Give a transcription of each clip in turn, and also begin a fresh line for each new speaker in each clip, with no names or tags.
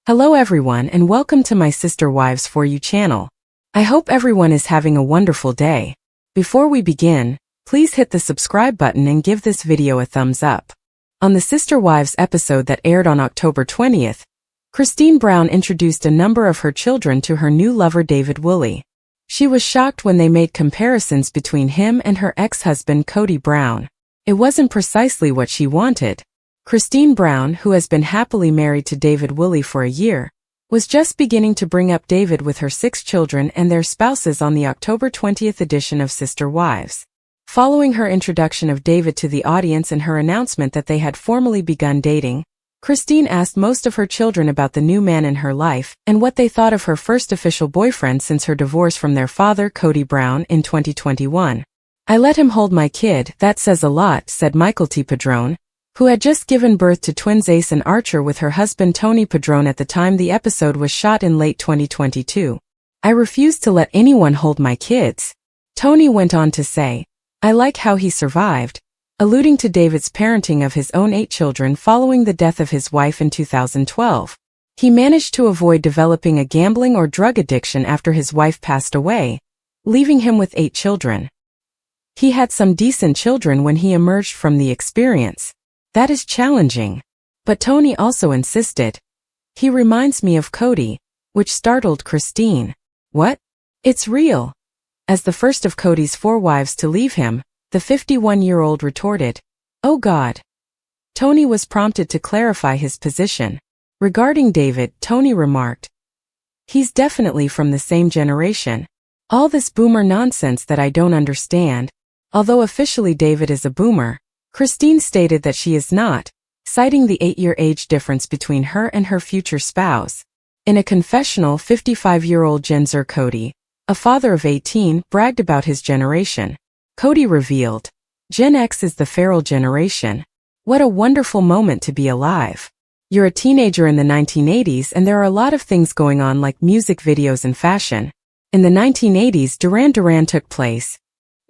Hello everyone and welcome to my Sister Wives For You channel. I hope everyone is having a wonderful day. Before we begin, please hit the subscribe button and give this video a thumbs up. On the Sister Wives episode that aired on October 20th, Christine Brown introduced a number of her children to her new lover David Woolley. She was shocked when they made comparisons between him and her ex-husband Kody Brown. It wasn't precisely what she wanted. Christine Brown, who has been happily married to David Woolley for a year, was just beginning to bring up David with her 6 children and their spouses on the October 20th edition of Sister Wives. Following her introduction of David to the audience and her announcement that they had formally begun dating, Christine asked most of her children about the new man in her life and what they thought of her first official boyfriend since her divorce from their father Kody Brown in 2021. "I let him hold my kid, that says a lot," said Michael T. Padrone, who had just given birth to twins Ace and Archer with her husband Tony Padrone at the time the episode was shot in late 2022. "I refuse to let anyone hold my kids." Tony went on to say, "I like how he survived," alluding to David's parenting of his own 8 children following the death of his wife in 2012. He managed to avoid developing a gambling or drug addiction after his wife passed away, leaving him with 8 children. He had some decent children when he emerged from the experience. "That is challenging." But Tony also insisted, "He reminds me of Kody," which startled Christine. "What?" "It's real." As the first of Kody's 4 wives to leave him, the 51-year-old retorted, "Oh God." Tony was prompted to clarify his position. Regarding David, Tony remarked, "He's definitely from the same generation. All this boomer nonsense that I don't understand." Although officially David is a boomer, Christine stated that she is not, citing the 8-year age difference between her and her future spouse. In a confessional, 55-year-old Gen Zer Kody, a father of 18, bragged about his generation. Kody revealed, "Gen X is the feral generation. What a wonderful moment to be alive. You're a teenager in the 1980s and there are a lot of things going on like music videos and fashion. In the 1980s, Duran Duran took place.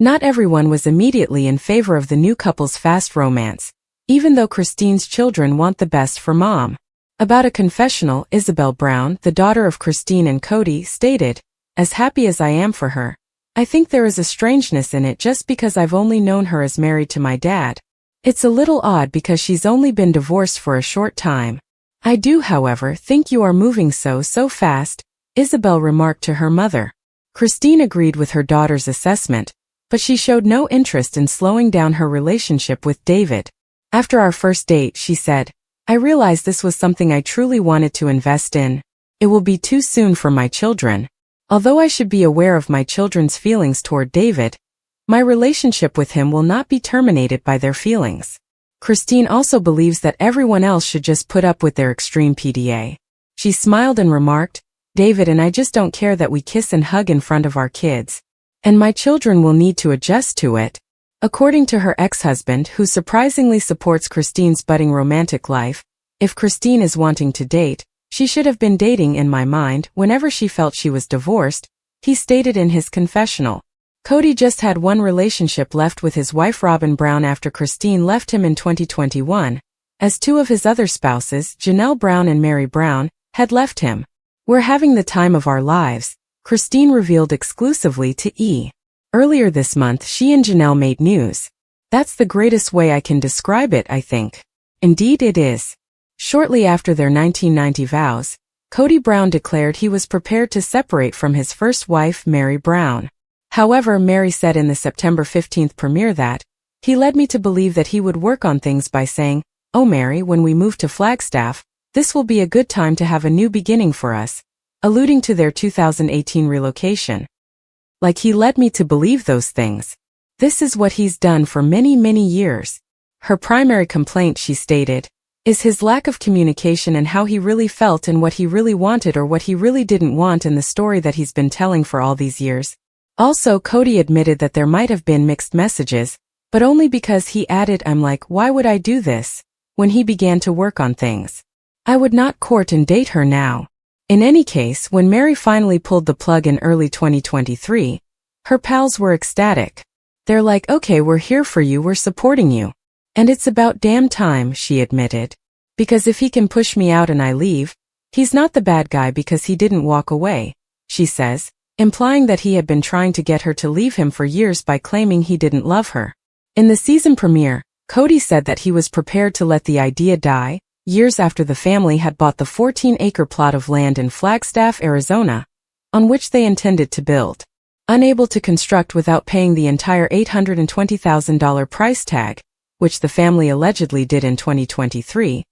Not everyone was immediately in favor of the new couple's fast romance, even though Christine's children want the best for mom." About a confessional, Isabel Brown, the daughter of Christine and Kody, stated, "As happy as I am for her, I think there is a strangeness in it just because I've only known her as married to my dad. It's a little odd because she's only been divorced for a short time. I do, however, think you are moving so fast," Isabel remarked to her mother. Christine agreed with her daughter's assessment, but she showed no interest in slowing down her relationship with David. "After our first date," she said, "I realized this was something I truly wanted to invest in. It will be too soon for my children. Although I should be aware of my children's feelings toward David, my relationship with him will not be terminated by their feelings." Christine also believes that everyone else should just put up with their extreme PDA. She smiled and remarked, "David and I just don't care that we kiss and hug in front of our kids. And my children will need to adjust to it." According to her ex-husband, who surprisingly supports Christine's budding romantic life, "If Christine is wanting to date, she should have been dating in my mind whenever she felt she was divorced," he stated in his confessional. Kody just had one relationship left with his wife Robyn Brown after Christine left him in 2021, as 2 of his other spouses, Janelle Brown and Meri Brown, had left him. "We're having the time of our lives," Christine revealed exclusively to E! Earlier this month she and Janelle made news. "That's the greatest way I can describe it, I think." Indeed it is. Shortly after their 1990 vows, Kody Brown declared he was prepared to separate from his first wife Meri Brown. However, Meri said in the September 15th premiere that, "He led me to believe that he would work on things by saying, 'Oh Meri, when we move to Flagstaff, this will be a good time to have a new beginning for us,'" alluding to their 2018 relocation. "Like he led me to believe those things. This is what he's done for many years." Her primary complaint, she stated, is his lack of communication and how he really felt and what he really wanted or what he really didn't want in the story that he's been telling for all these years. Also, Kody admitted that there might have been mixed messages, but only because he added, "I'm like, why would I do this?" when he began to work on things. "I would not court and date her now." In any case, when Meri finally pulled the plug in early 2023, her pals were ecstatic. They're like, "Okay, we're here for you, we're supporting you. And it's about damn time," she admitted. "Because if he can push me out and I leave, He's not the bad guy because he didn't walk away, she says, implying that he had been trying to get her to leave him for years by claiming he didn't love her. In the season premiere, Kody said that he was prepared to let the idea die, years after the family had bought the 14-acre plot of land in Flagstaff, Arizona, on which they intended to build. Unable to construct without paying the entire $820,000 price tag, which the family allegedly did in 2023,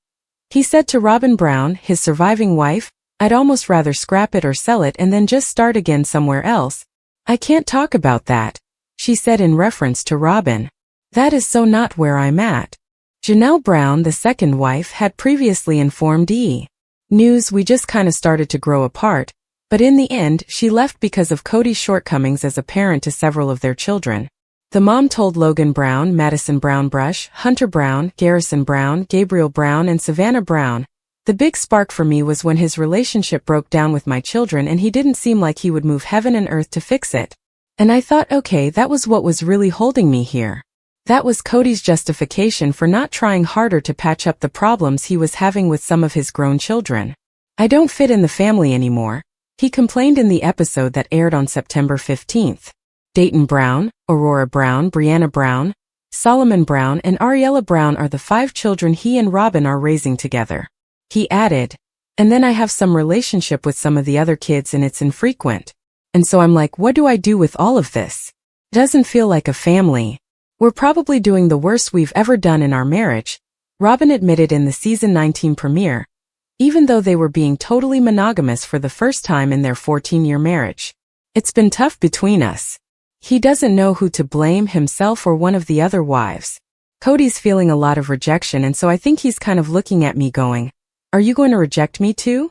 he said to Robyn Brown, his surviving wife, "I'd almost rather scrap it or sell it and then just start again somewhere else. I can't talk about that," she said in reference to Robyn. "That is so not where I'm at." Janelle Brown, the second wife, had previously informed E! News we just kinda started to grow apart, but in the end, she left because of Kody's shortcomings as a parent to several of their children. The mom told Logan Brown, Madison Brown Brush, Hunter Brown, Garrison Brown, Gabriel Brown, and Savannah Brown, "The big spark for me was when his relationship broke down with my children and he didn't seem like he would move heaven and earth to fix it. And I thought, okay, that was what was really holding me here." That was Kody's justification for not trying harder to patch up the problems he was having with some of his grown children. "I don't fit in the family anymore," he complained in the episode that aired on September 15th. Dayton Brown, Aurora Brown, Brianna Brown, Solomon Brown, and Ariella Brown are the 5 children he and Robyn are raising together. He added, "And then I have some relationship with some of the other kids and it's infrequent. And so I'm like, what do I do with all of this? Doesn't feel like a family. We're probably doing the worst we've ever done in our marriage," Robyn admitted in the season 19 premiere, even though they were being totally monogamous for the first time in their 14-year marriage. "It's been tough between us. He doesn't know who to blame, himself or one of the other wives. Kody's feeling a lot of rejection and so I think he's kind of looking at me going, 'Are you going to reject me too?'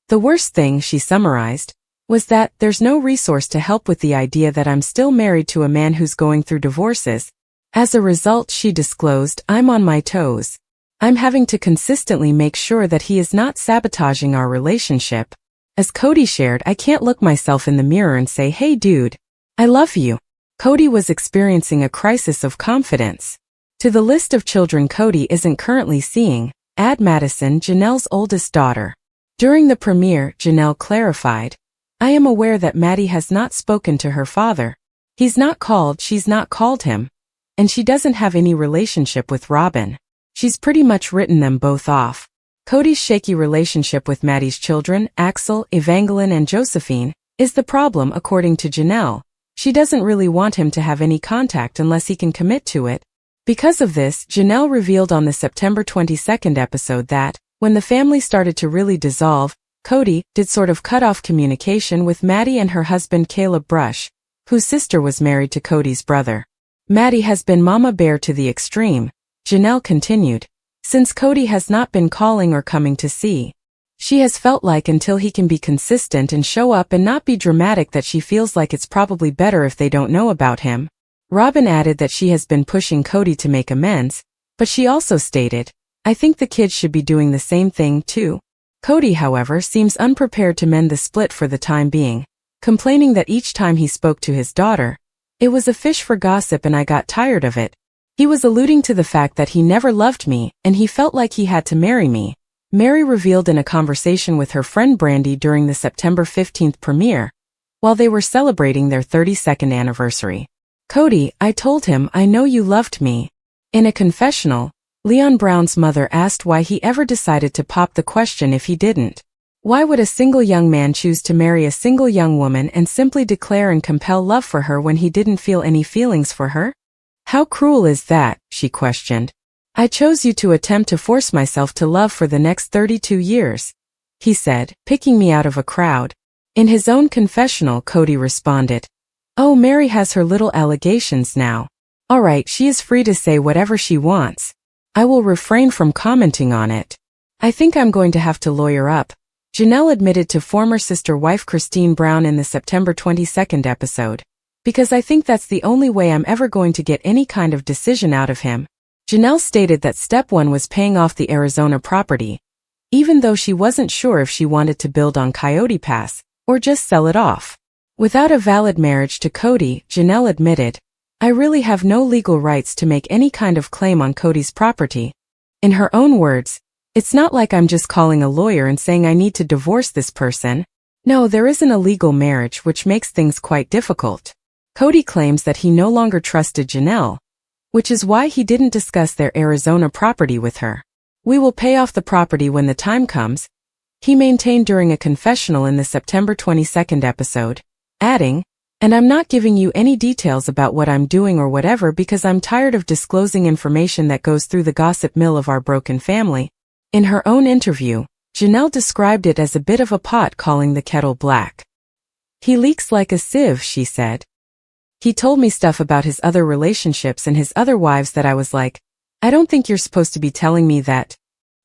The worst thing," she summarized, "was that there's no resource to help with the idea that I'm still married to a man who's going through divorces. As a result," she disclosed, "I'm on my toes. I'm having to consistently make sure that he is not sabotaging our relationship. As Kody shared, I can't look myself in the mirror and say, 'Hey dude, I love you.'" Kody was experiencing a crisis of confidence. To the list of children Kody isn't currently seeing, add Madison, Janelle's oldest daughter. During the premiere, Janelle clarified, "I am aware that Maddie has not spoken to her father. He's not called, she's not called him. And she doesn't have any relationship with Robyn. She's pretty much written them both off." Kody's shaky relationship with Maddie's children, Axel, Evangeline, and Josephine, is the problem according to Janelle. She doesn't really want him to have any contact unless he can commit to it. Because of this, Janelle revealed on the September 22nd episode that, when the family started to really dissolve, Kody did sort of cut off communication with Maddie and her husband Caleb Brush, whose sister was married to Kody's brother. "Maddie has been mama bear to the extreme," Janelle continued, "since Kody has not been calling or coming to see. She has felt like until he can be consistent and show up and not be dramatic that she feels like it's probably better if they don't know about him." Robyn added that she has been pushing Kody to make amends, but she also stated, "I think the kids should be doing the same thing too." Kody, however, seems unprepared to mend the split for the time being, complaining that each time he spoke to his daughter, "It was a fish for gossip and I got tired of it. He was alluding to the fact that he never loved me and he felt like he had to marry me," Meri revealed in a conversation with her friend Brandy during the September 15th premiere, while they were celebrating their 32nd anniversary. "Kody, I told him I know you loved me." In a confessional, Leon Brown's mother asked why he ever decided to pop the question if he didn't. Why would a single young man choose to marry a single young woman and simply declare and compel love for her when he didn't feel any feelings for her? "How cruel is that?" she questioned. "I chose you to attempt to force myself to love for the next 32 years, he said, picking me out of a crowd. In his own confessional, Kody responded, "Oh, Meri has her little allegations now. All right, she is free to say whatever she wants. I will refrain from commenting on it. I think I'm going to have to lawyer up," Janelle admitted to former sister-wife Christine Brown in the September 22nd episode, "because I think that's the only way I'm ever going to get any kind of decision out of him." Janelle stated that step 1 was paying off the Arizona property, even though she wasn't sure if she wanted to build on Coyote Pass or just sell it off. Without a valid marriage to Kody, Janelle admitted, "I really have no legal rights to make any kind of claim on Kody's property." In her own words, It's not like I'm just calling a lawyer and saying I need to divorce this person. No, there isn't a legal marriage, which makes things quite difficult. Kody claims that he no longer trusted Janelle, which is why he didn't discuss their Arizona property with her. We will pay off the property when the time comes, he maintained during a confessional in the September 22nd episode, adding, "And I'm not giving you any details about what I'm doing or whatever because I'm tired of disclosing information that goes through the gossip mill of our broken family." In her own interview, Janelle described it as a bit of a pot calling the kettle black. "He leaks like a sieve," she said. "He told me stuff about his other relationships and his other wives that I was like, I don't think you're supposed to be telling me that."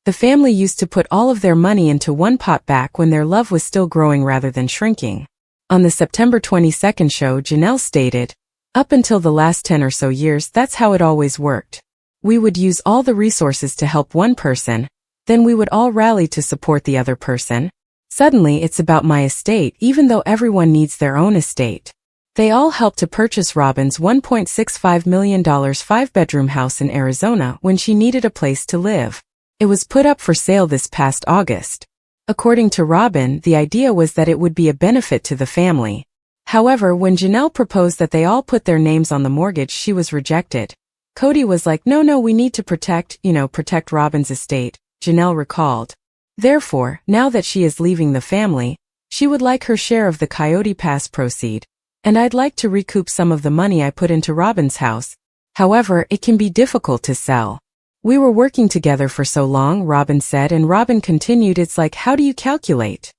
The family used to put all of their money into one pot back when their love was still growing rather than shrinking. On the September 22nd show, Janelle stated, "Up until the last 10 or so years, that's how it always worked. We would use all the resources to help one person, then we would all rally to support the other person. Suddenly it's about my estate even though everyone needs their own estate." They all helped to purchase Robyn's $1.65 million 5-bedroom house in Arizona when she needed a place to live. It was put up for sale this past August. According to Robyn, the idea was that it would be a benefit to the family. However, when Janelle proposed that they all put their names on the mortgage, she was rejected. Kody was like, no, we need to protect Robyn's estate, Janelle recalled. Therefore, now that she is leaving the family, she would like her share of the Coyote Pass proceed. "And I'd like to recoup some of the money I put into Robyn's house. However, it can be difficult to sell. We were working together for so long," Robyn said, and Robyn continued, "It's like, how do you calculate?"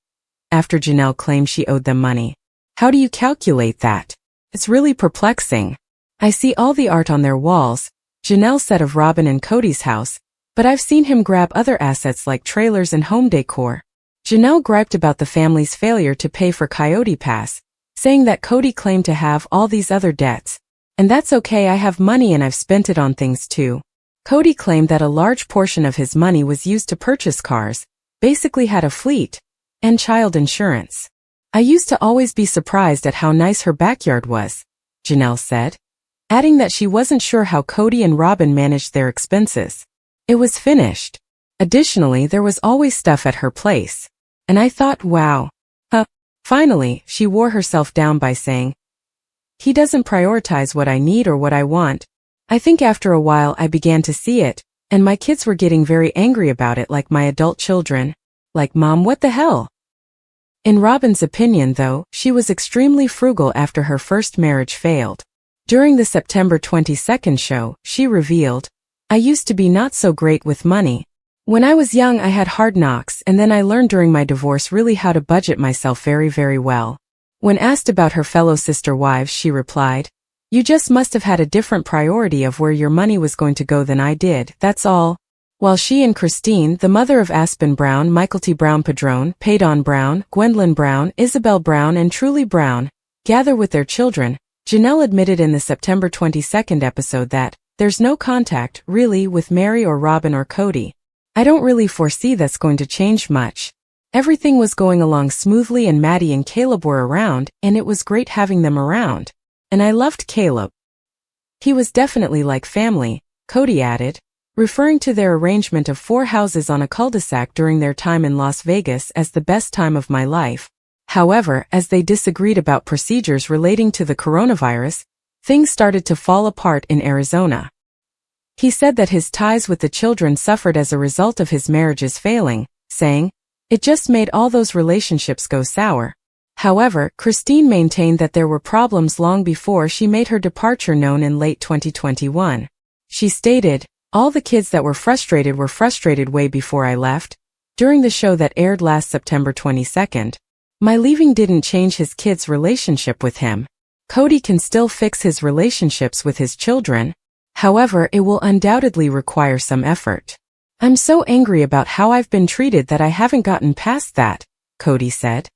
After Janelle claimed she owed them money. "How do you calculate that? It's really perplexing. I see all the art on their walls," Janelle said of Robyn and Kody's house, "but I've seen him grab other assets like trailers and home decor." Janelle griped about the family's failure to pay for Coyote Pass, saying that Kody claimed to have all these other debts. "And that's okay, I have money and I've spent it on things too." Kody claimed that a large portion of his money was used to purchase cars, basically had a fleet, and child insurance. "I used to always be surprised at how nice her backyard was," Janelle said, adding that she wasn't sure how Kody and Robyn managed their expenses. "It was finished. Additionally, there was always stuff at her place. And I thought, wow. Finally, she wore herself down by saying, "He doesn't prioritize what I need or what I want. I think after a while I began to see it, and my kids were getting very angry about it like my adult children. Like, Mom, what the hell?" In Robyn's opinion, though, she was extremely frugal after her first marriage failed. During the September 22nd show, she revealed, "I used to be not so great with money. When I was young I had hard knocks, and then I learned during my divorce really how to budget myself very, very well." When asked about her fellow sister wives, she replied, "You just must have had a different priority of where your money was going to go than I did, that's all." While she and Christine, the mother of Aspen Brown, Michael T. Brown Padron, Paydon Brown, Gwendolyn Brown, Isabel Brown and Truly Brown, gather with their children, Janelle admitted in the September 22nd episode that, "There's no contact, really, with Meri or Robyn or Kody. I don't really foresee that's going to change much. Everything was going along smoothly and Maddie and Caleb were around, and it was great having them around. And I loved Caleb. He was definitely like family," Kody added, referring to their arrangement of 4 houses on a cul-de-sac during their time in Las Vegas as the best time of my life. However, as they disagreed about procedures relating to the coronavirus, things started to fall apart in Arizona. He said that his ties with the children suffered as a result of his marriages failing, saying, "It just made all those relationships go sour." However, Christine maintained that there were problems long before she made her departure known in late 2021. She stated, "All the kids that were frustrated way before I left." During the show that aired last September 22nd, "My leaving didn't change his kids' relationship with him. Kody can still fix his relationships with his children. However, it will undoubtedly require some effort. I'm so angry about how I've been treated that I haven't gotten past that," Kody said.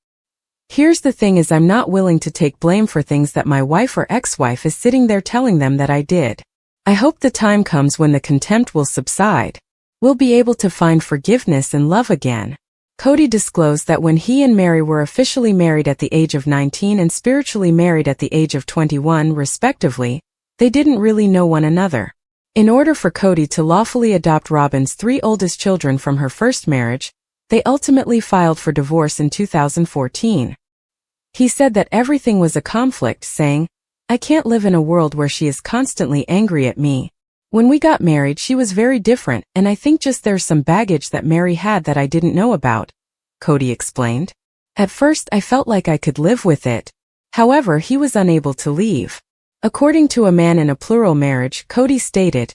"Here's the thing is I'm not willing to take blame for things that my wife or ex-wife is sitting there telling them that I did. I hope the time comes when the contempt will subside. We'll be able to find forgiveness and love again." Kody disclosed that when he and Meri were officially married at the age of 19 and spiritually married at the age of 21 respectively, they didn't really know one another. In order for Kody to lawfully adopt Robyn's 3 oldest children from her first marriage, they ultimately filed for divorce in 2014. He said that everything was a conflict, saying, "I can't live in a world where she is constantly angry at me. When we got married she was very different, and I think just there's some baggage that Meri had that I didn't know about," Kody explained. "At first I felt like I could live with it. However, he was unable to leave." According to a man in a plural marriage, Kody stated,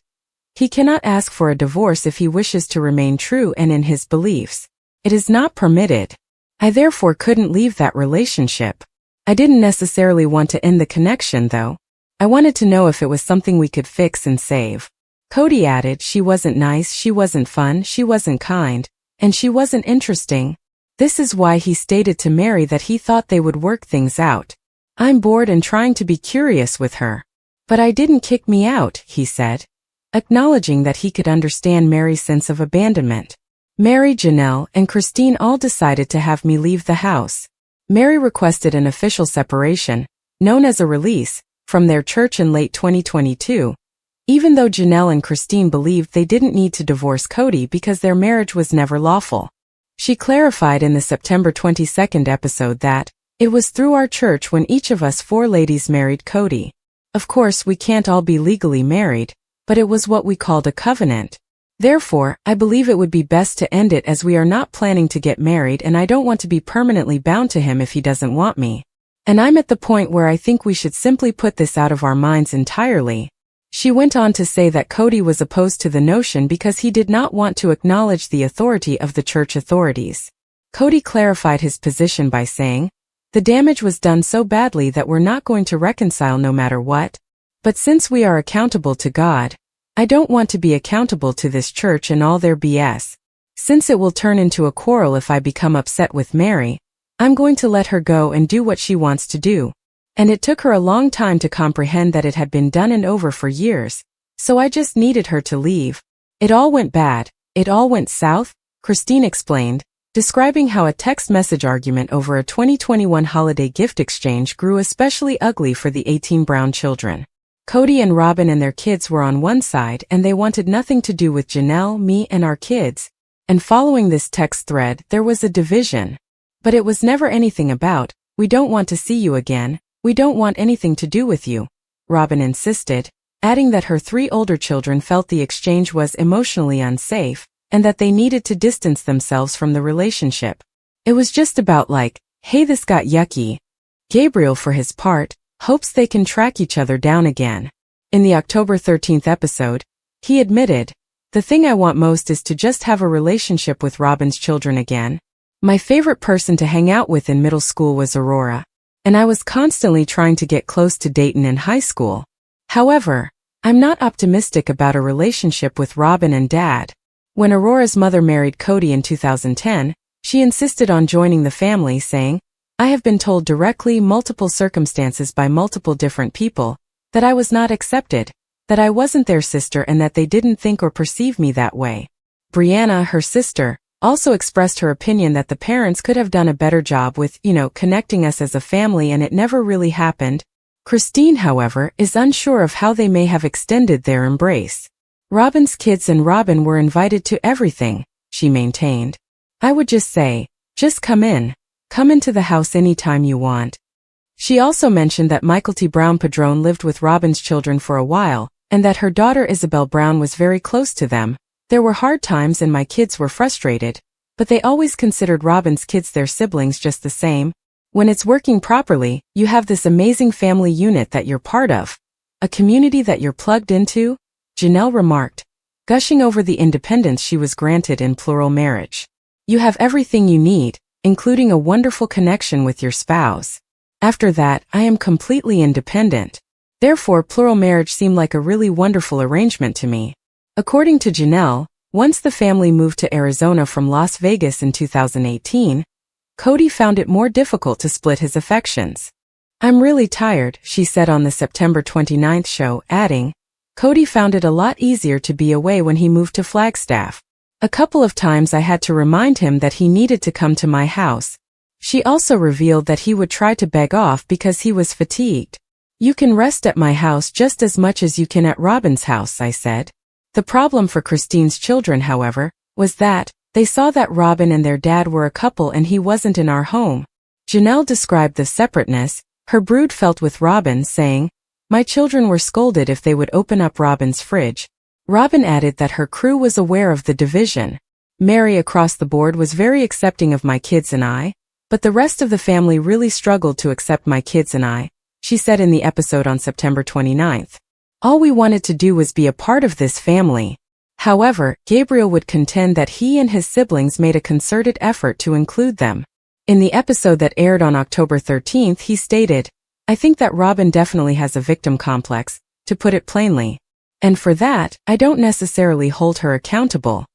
"He cannot ask for a divorce if he wishes to remain true and in his beliefs. It is not permitted. I therefore couldn't leave that relationship. I didn't necessarily want to end the connection though. I wanted to know if it was something we could fix and save." Kody added, "She wasn't nice, she wasn't fun, she wasn't kind, and she wasn't interesting. This is why he stated to Meri that he thought they would work things out. I'm bored and trying to be curious with her. But I didn't kick me out," he said, acknowledging that he could understand Meri's sense of abandonment. "Meri, Janelle, and Christine all decided to have me leave the house. Meri requested an official separation, known as a release, from their church in late 2022, even though Janelle and Christine believed they didn't need to divorce Kody because their marriage was never lawful. She clarified in the September 22 episode that, "It was through our church when each of us 4 ladies married Kody. Of course we can't all be legally married, but it was what we called a covenant. Therefore, I believe it would be best to end it as we are not planning to get married and I don't want to be permanently bound to him if he doesn't want me. And I'm at the point where I think we should simply put this out of our minds entirely." She went on to say that Kody was opposed to the notion because he did not want to acknowledge the authority of the church authorities. Kody clarified his position by saying, "The damage was done so badly that we're not going to reconcile no matter what. But since we are accountable to God, I don't want to be accountable to this church and all their BS. Since it will turn into a quarrel if I become upset with Meri, I'm going to let her go and do what she wants to do. And it took her a long time to comprehend that it had been done and over for years, so I just needed her to leave. It all went bad, it all went south," Christine explained, describing how a text message argument over a 2021 holiday gift exchange grew especially ugly for the 18 Brown children. Kody and Robyn and their kids were on one side and they wanted nothing to do with Janelle, me and our kids, and following this text thread there was a division. But it was never anything about, "We don't want to see you again, we don't want anything to do with you," Robyn insisted, adding that her 3 older children felt the exchange was emotionally unsafe, and that they needed to distance themselves from the relationship. It was just about like, "Hey, this got yucky." Gabriel, for his part, hopes they can track each other down again. In the October 13 episode, he admitted, "The thing I want most is to just have a relationship with Robyn's children again. My favorite person to hang out with in middle school was Aurora, and I was constantly trying to get close to Dayton in high school. However, I'm not optimistic about a relationship with Robyn and Dad." When Aurora's mother married Kody in 2010, she insisted on joining the family, saying, "I have been told directly multiple circumstances by multiple different people, that I was not accepted, that I wasn't their sister and that they didn't think or perceive me that way." Brianna, her sister, also expressed her opinion that the parents could have done a better job with, connecting us as a family and it never really happened. Christine, however, is unsure of how they may have extended their embrace. "Robyn's kids and Robyn were invited to everything," she maintained. "I would just say, just come into the house anytime you want." She also mentioned that Michael T. Brown Padron lived with Robyn's children for a while, and that her daughter Isabel Brown was very close to them. "There were hard times and my kids were frustrated, but they always considered Robyn's kids their siblings just the same. When it's working properly, you have this amazing family unit that you're part of. A community that you're plugged into," Janelle remarked, gushing over the independence she was granted in plural marriage. "You have everything you need, including a wonderful connection with your spouse. After that, I am completely independent. Therefore, plural marriage seemed like a really wonderful arrangement to me." According to Janelle, once the family moved to Arizona from Las Vegas in 2018, Kody found it more difficult to split his affections. "I'm really tired," she said on the September 29 show, adding, "Kody found it a lot easier to be away when he moved to Flagstaff. A couple of times I had to remind him that he needed to come to my house." She also revealed that he would try to beg off because he was fatigued. You can rest at my house just as much as you can at Robyn's house, I said. The problem for Christine's children, however, was that they saw that Robyn and their dad were a couple and he wasn't in our home. Janelle described the separateness her brood felt with Robyn, saying, "My children were scolded if they would open up Robyn's fridge." Robyn added that her crew was aware of the division. Meri across the board was very accepting of my kids and I, but the rest of the family really struggled to accept my kids and I, she said in the episode on September 29th. All we wanted to do was be a part of this family. However, Gabriel would contend that he and his siblings made a concerted effort to include them. In the episode that aired on October 13th, he stated, "I think that Robyn definitely has a victim complex, to put it plainly. And for that, I don't necessarily hold her accountable.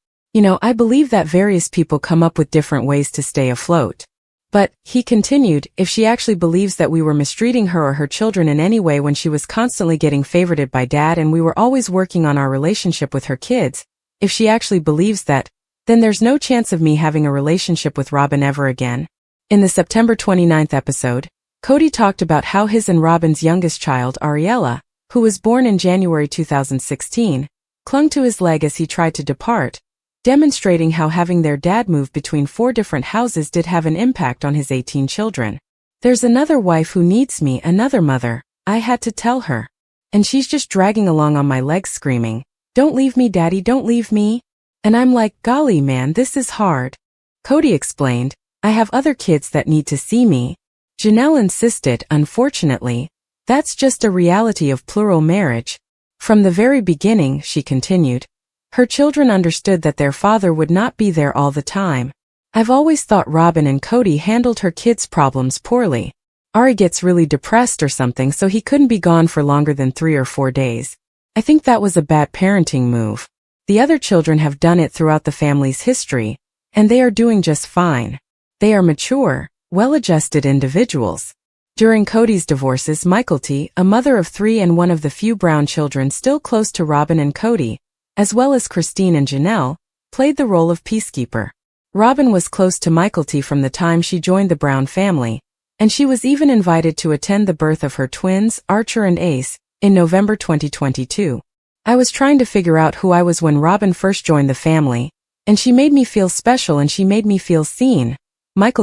I believe that various people come up with different ways to stay afloat." But, he continued, if she actually believes that we were mistreating her or her children in any way when she was constantly getting favorited by dad and we were always working on our relationship with her kids, if she actually believes that, then there's no chance of me having a relationship with Robyn ever again. In the September 29th episode, Kody talked about how his and Robyn's youngest child, Ariella, who was born in January 2016, clung to his leg as he tried to depart, demonstrating how having their dad move between 4 different houses did have an impact on his 18 children. "There's another wife who needs me, another mother," I had to tell her. "And she's just dragging along on my legs screaming, 'Don't leave me, daddy, don't leave me.' And I'm like, golly man, this is hard." Kody explained, "I have other kids that need to see me." Janelle insisted, "Unfortunately, that's just a reality of plural marriage. From the very beginning," she continued, her children understood that their father would not be there all the time. "I've always thought Robyn and Kody handled her kids' problems poorly. Ari gets really depressed or something so he couldn't be gone for longer than 3 or 4 days. I think that was a bad parenting move. The other children have done it throughout the family's history, and they are doing just fine. They are mature, well-adjusted individuals." During Kody's divorces, T, a mother of 3 and one of the few Brown children still close to Robyn and Kody, as well as Christine and Janelle, played the role of peacekeeper. Robyn was close to T from the time she joined the Brown family, and she was even invited to attend the birth of her twins, Archer and Ace, in November 2022. "I was trying to figure out who I was when Robyn first joined the family, and she made me feel special and she made me feel seen,"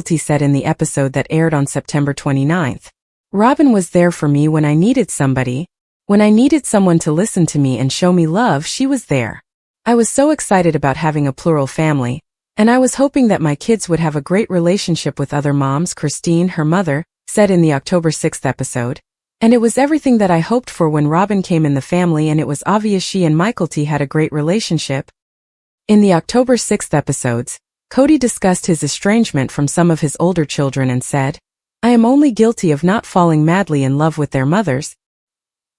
T said in the episode that aired on September 29th. "Robyn was there for me when I needed somebody. When I needed someone to listen to me and show me love, she was there. I was so excited about having a plural family, and I was hoping that my kids would have a great relationship with other moms," Christine, her mother, said in the October 6th episode. "And it was everything that I hoped for when Robyn came in the family, and it was obvious she and T had a great relationship." In the October 6th episodes, Kody discussed his estrangement from some of his older children and said, "I am only guilty of not falling madly in love with their mothers."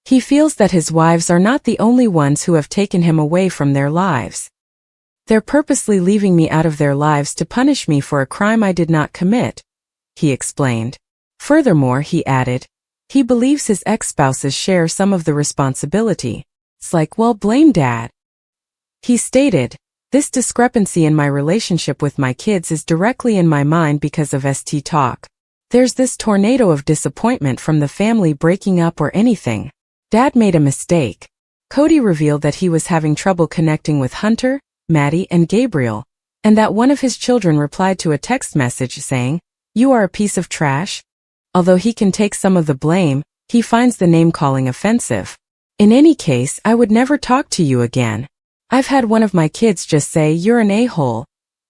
He feels that his wives are not the only ones who have taken him away from their lives. "They're purposely leaving me out of their lives to punish me for a crime I did not commit," he explained. Furthermore, he added, he believes his ex-spouses share some of the responsibility. "It's like, well, blame dad." He stated, "This discrepancy in my relationship with my kids is directly in my mind because of ST talk. There's this tornado of disappointment from the family breaking up or anything. Dad made a mistake." Kody revealed that he was having trouble connecting with Hunter, Maddie, and Gabriel, and that one of his children replied to a text message saying, "You are a piece of trash." Although he can take some of the blame, he finds the name-calling offensive. "In any case, I would never talk to you again. I've had one of my kids just say, 'You're an a-hole,'"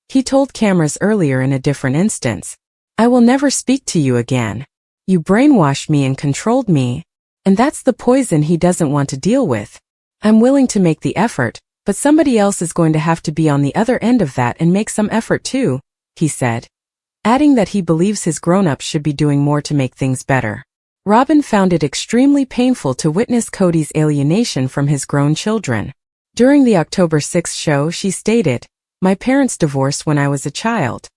he told cameras earlier in a different instance. "I will never speak to you again. You brainwashed me and controlled me. And that's the poison he doesn't want to deal with. I'm willing to make the effort, but somebody else is going to have to be on the other end of that and make some effort too," he said, adding that he believes his grown-ups should be doing more to make things better. Robyn found it extremely painful to witness Kody's alienation from his grown children. During the October 6th show, she stated, "My parents divorced when I was a child.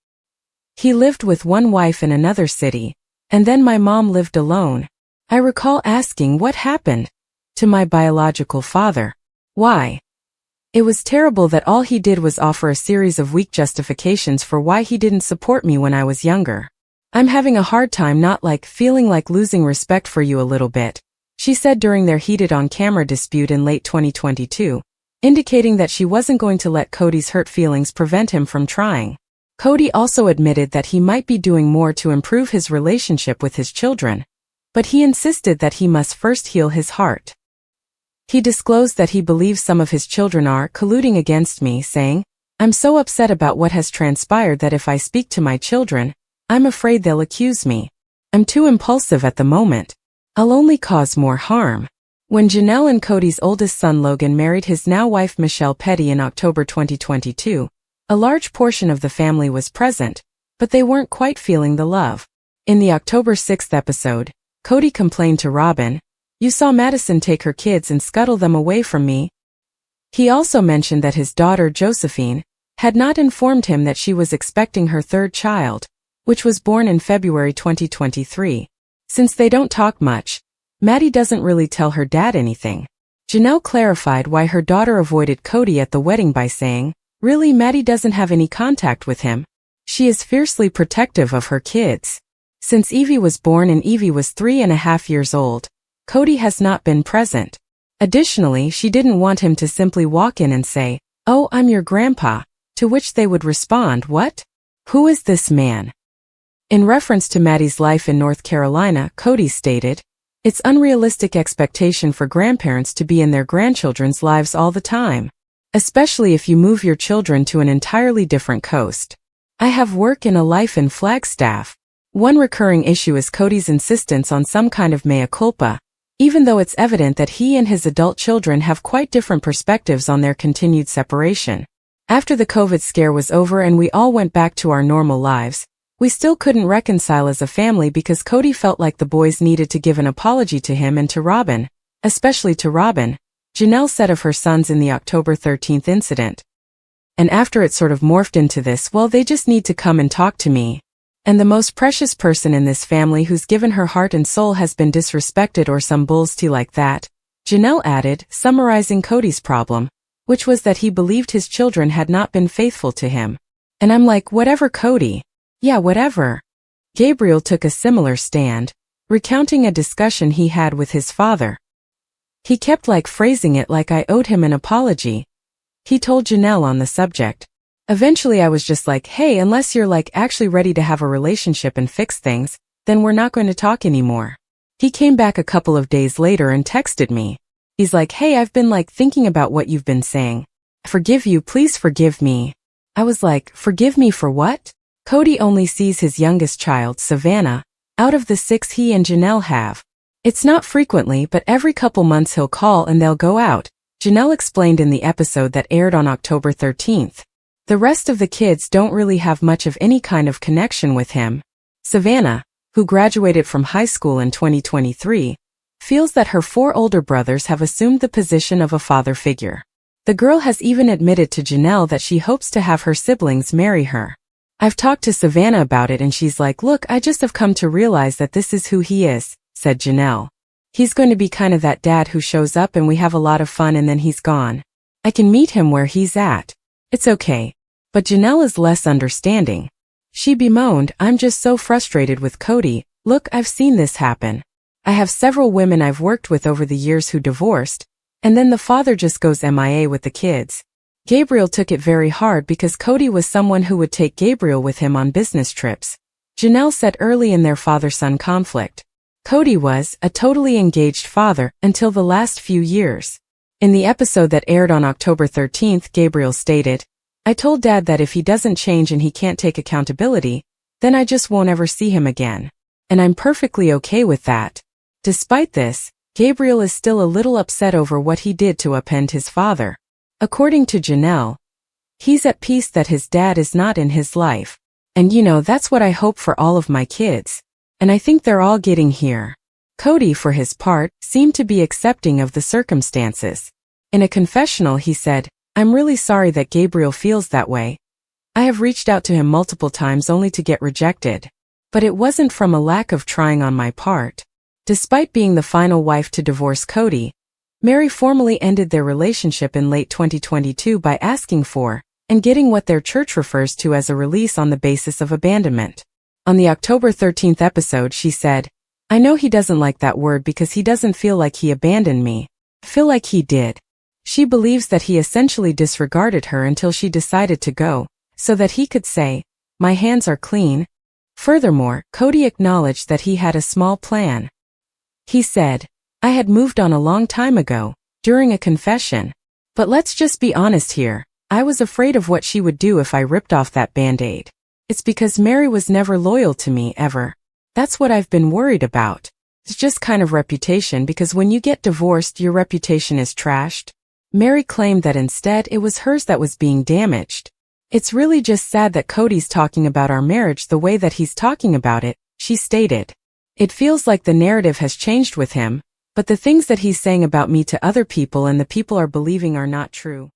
He lived with one wife in another city, and then my mom lived alone. I recall asking what happened to my biological father. Why? It was terrible that all he did was offer a series of weak justifications for why he didn't support me when I was younger. I'm having a hard time not feeling like losing respect for you a little bit. she said during their heated on-camera dispute in late 2022, indicating that she wasn't going to let Kody's hurt feelings prevent him from trying. Kody also admitted that he might be doing more to improve his relationship with his children, but he insisted that he must first heal his heart. He disclosed that he believes some of his children are colluding against me, saying, "I'm so upset about what has transpired that if I speak to my children, I'm afraid they'll accuse me. I'm too impulsive at the moment. I'll only cause more harm." When Janelle and Kody's oldest son Logan married his now wife Michelle Petty in October 2022, a large portion of the family was present, but they weren't quite feeling the love. In the October 6th episode, Kody complained to Robyn, "You saw Madison take her kids and scuttle them away from me." He also mentioned that his daughter Josephine had not informed him that she was expecting her third child, which was born in February 2023. Since they don't talk much, Maddie doesn't really tell her dad anything. Janelle clarified why her daughter avoided Kody at the wedding by saying, "Really, Maddie doesn't have any contact with him. She is fiercely protective of her kids." Since Evie was born and Evie was 3.5 years old, Kody has not been present. Additionally, she didn't want him to simply walk in and say, "Oh, I'm your grandpa," to which they would respond, "What? Who is this man?" In reference to Maddie's life in North Carolina, Kody stated, "It's unrealistic expectation for grandparents to be in their grandchildren's lives all the time, especially if you move your children to an entirely different coast. I have work and a life in Flagstaff." One recurring issue is Kody's insistence on some kind of mea culpa, even though it's evident that he and his adult children have quite different perspectives on their continued separation. After the COVID scare was over and we all went back to our normal lives, we still couldn't reconcile as a family because Kody felt like the boys needed to give an apology to him and to Robyn, especially to Robyn, Janelle said of her sons in the October 13th incident. "And after it sort of morphed into this, well, they just need to come and talk to me. And the most precious person in this family who's given her heart and soul has been disrespected or some bullshit like that," Janelle added, summarizing Kody's problem, which was that he believed his children had not been faithful to him. And I'm like, whatever, Kody. Yeah, whatever. Gabriel took a similar stand, recounting a discussion he had with his father. He kept phrasing it like I owed him an apology. He told Janelle on the subject. Eventually I was just like, hey, unless you're actually ready to have a relationship and fix things, then we're not going to talk anymore. He came back a couple of days later and texted me. He's like, hey, I've been thinking about what you've been saying. Forgive you, please forgive me. I was like, forgive me for what? Kody only sees his youngest child, Savannah, out of the 6 he and Janelle have. It's not frequently, but every couple months he'll call and they'll go out, Janelle explained in the episode that aired on October 13th. The rest of the kids don't really have much of any kind of connection with him. Savannah, who graduated from high school in 2023, feels that her 4 older brothers have assumed the position of a father figure. The girl has even admitted to Janelle that she hopes to have her siblings marry her. I've talked to Savannah about it and she's like, look, I just have come to realize that this is who he is, said Janelle. He's going to be kind of that dad who shows up and we have a lot of fun and then he's gone. I can meet him where he's at. It's okay. But Janelle is less understanding. She bemoaned, I'm just so frustrated with Kody. Look, I've seen this happen. I have several women I've worked with over the years who divorced, and then the father just goes MIA with the kids. Gabriel took it very hard because Kody was someone who would take Gabriel with him on business trips. Janelle said early in their father-son conflict, Kody was a totally engaged father until the last few years. In the episode that aired on October 13th, Gabriel stated, I told Dad that if he doesn't change and he can't take accountability, then I just won't ever see him again. And I'm perfectly okay with that. Despite this, Gabriel is still a little upset over what he did to upend his father. According to Janelle, he's at peace that his dad is not in his life. And that's what I hope for all of my kids. And I think they're all getting here. Kody, for his part, seemed to be accepting of the circumstances. In a confessional he said, I'm really sorry that Gabriel feels that way. I have reached out to him multiple times only to get rejected. But it wasn't from a lack of trying on my part. Despite being the final wife to divorce Kody, Meri formally ended their relationship in late 2022 by asking for, and getting what their church refers to as a release on the basis of abandonment. On the October 13th episode she said, I know he doesn't like that word because he doesn't feel like he abandoned me. I feel like he did. She believes that he essentially disregarded her until she decided to go, so that he could say, "My hands are clean." Furthermore, Kody acknowledged that he had a small plan. He said, "I had moved on a long time ago, during a confession. But let's just be honest here. I was afraid of what she would do if I ripped off that band-aid. It's because Meri was never loyal to me, ever. That's what I've been worried about. It's just kind of reputation because when you get divorced your reputation is trashed." Meri claimed that instead it was hers that was being damaged. "It's really just sad that Kody's talking about our marriage the way that he's talking about it," she stated. "It feels like the narrative has changed with him, but the things that he's saying about me to other people and the people are believing are not true."